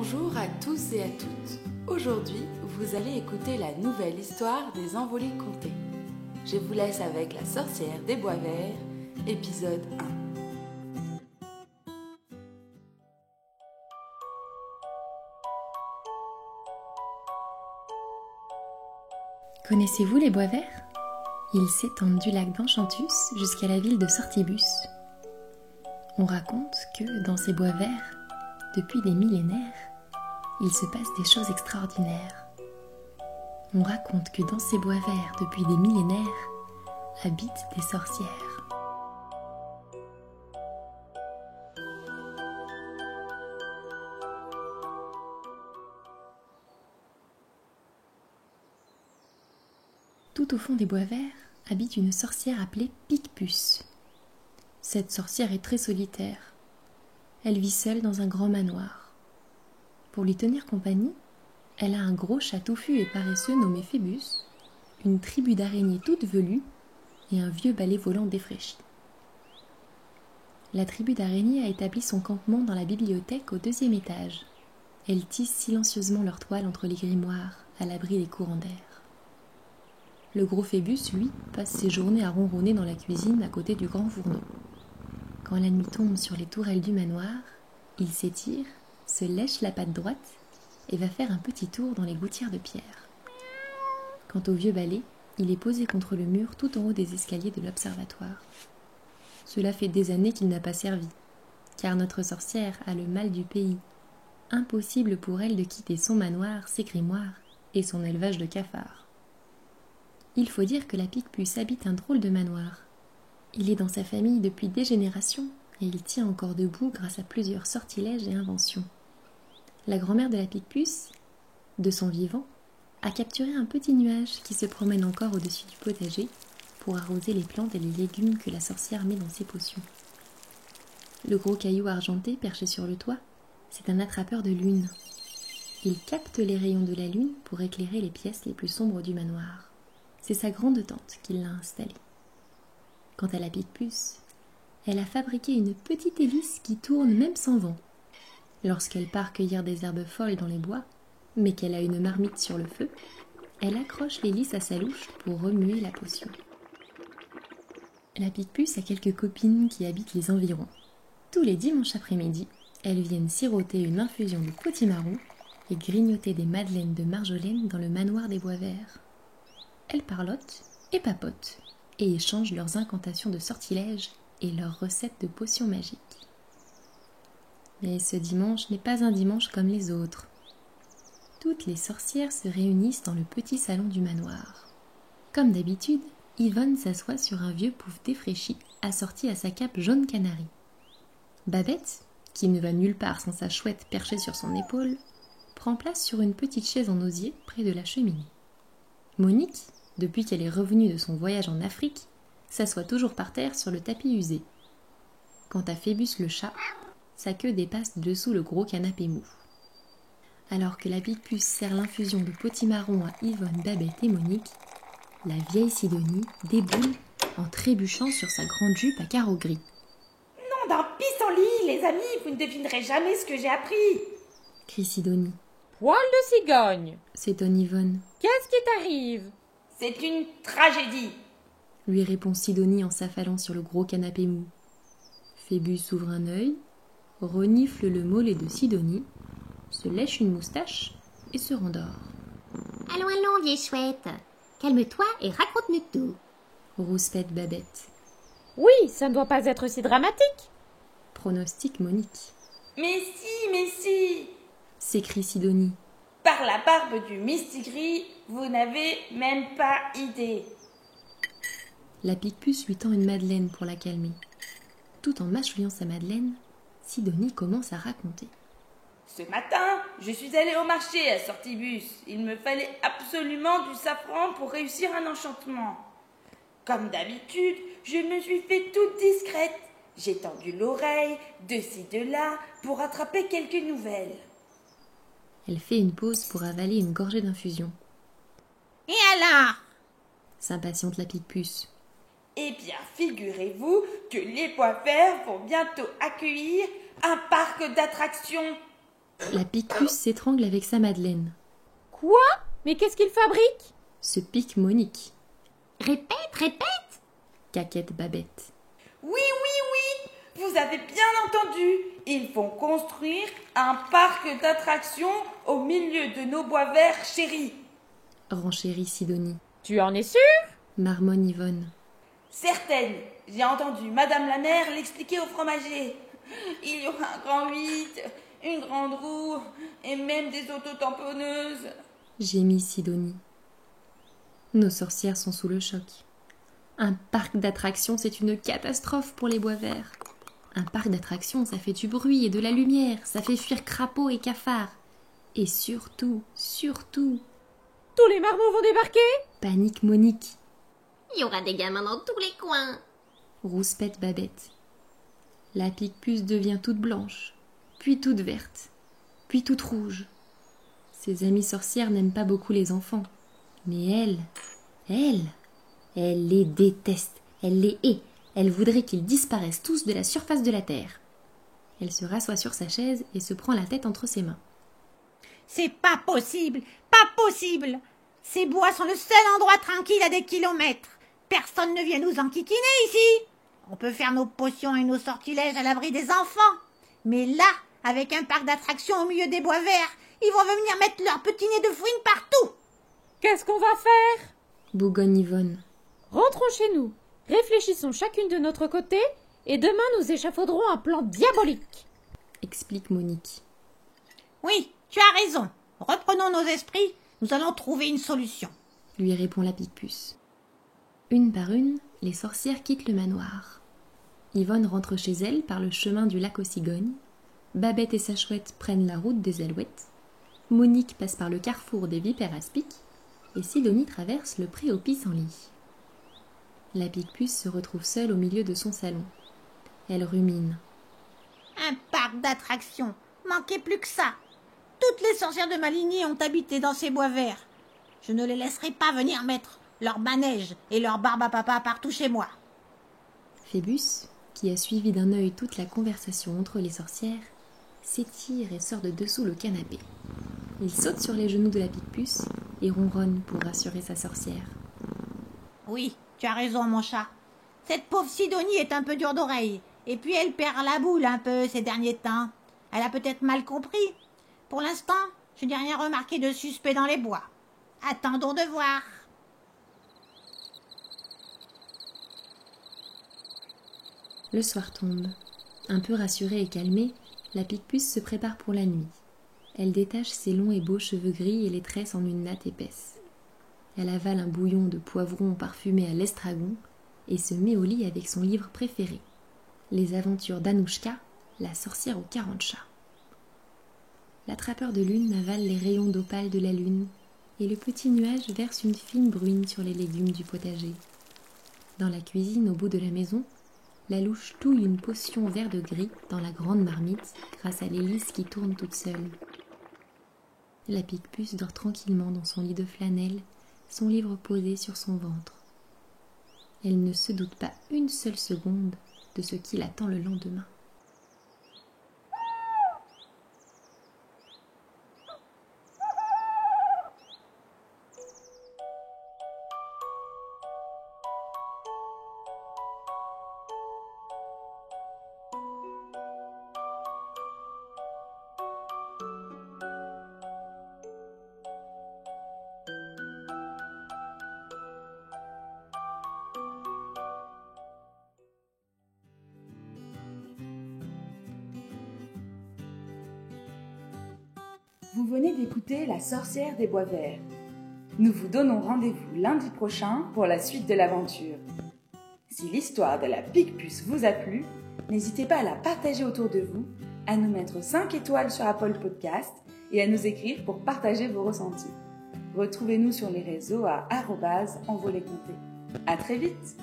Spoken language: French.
Bonjour à tous et à toutes. Aujourd'hui, vous allez écouter la nouvelle histoire des envolées contées. Je vous laisse avec la sorcière des bois verts, épisode 1. Connaissez-vous les bois verts ? Ils s'étendent du lac d'Enchantus jusqu'à la ville de Sortibus. On raconte que dans ces bois verts, depuis des millénaires, il se passe des choses extraordinaires. On raconte que dans ces bois verts, depuis des millénaires, habitent des sorcières. Tout au fond des bois verts habite une sorcière appelée Picpus. Cette sorcière est très solitaire. Elle vit seule dans un grand manoir. Pour lui tenir compagnie, elle a un gros chat touffu et paresseux nommé Phébus, une tribu d'araignées toutes velues et un vieux balai volant défraîchi. La tribu d'araignées a établi son campement dans la bibliothèque au 2e étage. Elles tissent silencieusement leur toile entre les grimoires, à l'abri des courants d'air. Le gros Phébus, lui, passe ses journées à ronronner dans la cuisine à côté du grand fourneau. Quand la nuit tombe sur les tourelles du manoir, il s'étire, se lèche la patte droite et va faire un petit tour dans les gouttières de pierre. Quant au vieux balai, il est posé contre le mur tout en haut des escaliers de l'observatoire. Cela fait des années qu'il n'a pas servi, car notre sorcière a le mal du pays. Impossible pour elle de quitter son manoir, ses grimoires et son élevage de cafards. Il faut dire que la Picpus habite un drôle de manoir. Il est dans sa famille depuis des générations et il tient encore debout grâce à plusieurs sortilèges et inventions. La grand-mère de la Picpus, de son vivant, a capturé un petit nuage qui se promène encore au-dessus du potager pour arroser les plantes et les légumes que la sorcière met dans ses potions. Le gros caillou argenté perché sur le toit, c'est un attrapeur de lune. Il capte les rayons de la lune pour éclairer les pièces les plus sombres du manoir. C'est sa grande tante qui l'a installé. Quant à la Picpus, elle a fabriqué une petite hélice qui tourne même sans vent. Lorsqu'elle part cueillir des herbes folles dans les bois, mais qu'elle a une marmite sur le feu, elle accroche l'hélice à sa louche pour remuer la potion. La Picpus a quelques copines qui habitent les environs. Tous les dimanches après-midi, elles viennent siroter une infusion de potimarron et grignoter des madeleines de marjolaine dans le manoir des bois verts. Elles parlotent et papotent et échangent leurs incantations de sortilèges et leurs recettes de potions magiques. Mais ce dimanche n'est pas un dimanche comme les autres. Toutes les sorcières se réunissent dans le petit salon du manoir. Comme d'habitude, Yvonne s'assoit sur un vieux pouf défraîchi assorti à sa cape jaune canari. Babette, qui ne va nulle part sans sa chouette perchée sur son épaule, prend place sur une petite chaise en osier près de la cheminée. Monique, depuis qu'elle est revenue de son voyage en Afrique, s'assoit toujours par terre sur le tapis usé. Quant à Phébus le chat, sa queue dépasse dessous le gros canapé mou. Alors que la Picpus sert l'infusion de potimarron à Yvonne, Babette et Monique, la vieille Sidonie déboule en trébuchant sur sa grande jupe à carreaux gris. Nom d'un pissenlit, les amis, vous ne devinerez jamais ce que j'ai appris, crie Sidonie. Poil de cigogne, s'étonne Yvonne. Qu'est-ce qui t'arrive ? C'est une tragédie, lui répond Sidonie en s'affalant sur le gros canapé mou. Phébus ouvre un œil, renifle le mollet de Sidonie, se lèche une moustache et se rendort. Allons, allons, vieille chouette, calme-toi et raconte-nous tout, rouspète Babette. Oui, ça ne doit pas être si dramatique, pronostique Monique. Mais si, s'écrie Sidonie. Par la barbe du mistigris, vous n'avez même pas idée. La Picpus lui tend une madeleine pour la calmer. Tout en mâchouillant sa madeleine, Sidonie commence à raconter. Ce matin, je suis allée au marché à Sortibus. Il me fallait absolument du safran pour réussir un enchantement. Comme d'habitude, je me suis fait toute discrète. J'ai tendu l'oreille, de ci, de là, pour attraper quelques nouvelles. Elle fait une pause pour avaler une gorgée d'infusion. Et alors ? S'impatiente la Picpus. Eh bien, figurez-vous que les bois verts vont bientôt accueillir un parc d'attractions. La Picpus s'étrangle avec sa madeleine. Quoi? Mais qu'est-ce qu'il fabrique? Se pique Monique. Répète. Caquette Babette. Oui, vous avez bien entendu. Ils font construire un parc d'attractions au milieu de nos bois verts chéris. Renchérit Sidonie. Tu en es sûre? Marmonne Yvonne. Certaines. J'ai entendu Madame la mère l'expliquer au fromager. Il y aura un grand 8, une grande roue et même des autotamponneuses. Gémit Sidonie. Nos sorcières sont sous le choc. Un parc d'attractions, c'est une catastrophe pour les bois verts. Un parc d'attractions, ça fait du bruit et de la lumière, ça fait fuir crapauds et cafards. Et surtout, Tous les marmots vont débarquer? panique Monique. Il y aura des gamins dans tous les coins. Rouspète Babette. La Picpus devient toute blanche, puis toute verte, puis toute rouge. Ses amies sorcières n'aiment pas beaucoup les enfants. Mais elle les déteste, elle les hait, elle voudrait qu'ils disparaissent tous de la surface de la terre. Elle se rassoit sur sa chaise et se prend la tête entre ses mains. C'est pas possible. Ces bois sont le seul endroit tranquille à des kilomètres. Personne ne vient nous enquiquiner ici. On peut faire nos potions et nos sortilèges à l'abri des enfants. Mais là, avec un parc d'attractions au milieu des bois verts, ils vont venir mettre leurs petits nez de fouine partout. Qu'est-ce qu'on va faire? Bougonne Yvonne. Rentrons chez nous, réfléchissons chacune de notre côté, et demain nous échafauderons un plan diabolique. Explique Monique. Oui, tu as raison. Reprenons nos esprits, nous allons trouver une solution. Lui répond la Picpus. Une par une, les sorcières quittent le manoir. Yvonne rentre chez elle par le chemin du lac aux cigognes. Babette et sa chouette prennent la route des alouettes. Monique passe par le carrefour des vipères à Spic. Et Sidonie traverse le pré au pissenlit. La Picpus se retrouve seule au milieu de son salon. Elle rumine. Un parc d'attractions, manquait plus que ça. Toutes les sorcières de ma lignée ont habité dans ces bois verts. Je ne les laisserai pas venir mettre leur manège et leur barbe à papa partout chez moi. Phébus, qui a suivi d'un œil toute la conversation entre les sorcières, s'étire et sort de dessous le canapé. Il saute sur les genoux de la Picpus et ronronne pour rassurer sa sorcière. Oui, tu as raison, mon chat. Cette pauvre Sidonie est un peu dure d'oreille. Et puis elle perd la boule un peu ces derniers temps. Elle a peut-être mal compris. Pour l'instant, je n'ai rien remarqué de suspect dans les bois. Attendons de voir. Le soir tombe. Un peu rassurée et calmée, la Picpus se prépare pour la nuit. Elle détache ses longs et beaux cheveux gris et les tresse en une natte épaisse. Elle avale un bouillon de poivron parfumé à l'estragon et se met au lit avec son livre préféré, Les aventures d'Anouchka, la sorcière aux 40 chats. L'attrapeur de lune avale les rayons d'opale de la lune et le petit nuage verse une fine bruine sur les légumes du potager. Dans la cuisine au bout de la maison, la louche touille une potion vert de gris dans la grande marmite grâce à l'hélice qui tourne toute seule. La Picpus dort tranquillement dans son lit de flanelle, son livre posé sur son ventre. Elle ne se doute pas une seule seconde de ce qui l'attend le lendemain. Vous venez d'écouter La sorcière des bois verts. Nous vous donnons rendez-vous lundi prochain pour la suite de l'aventure. Si l'histoire de la Picpus vous a plu, n'hésitez pas à la partager autour de vous, à nous mettre 5 étoiles sur Apple Podcast et à nous écrire pour partager vos ressentis. Retrouvez-nous sur les réseaux à @envoléconté. À très vite!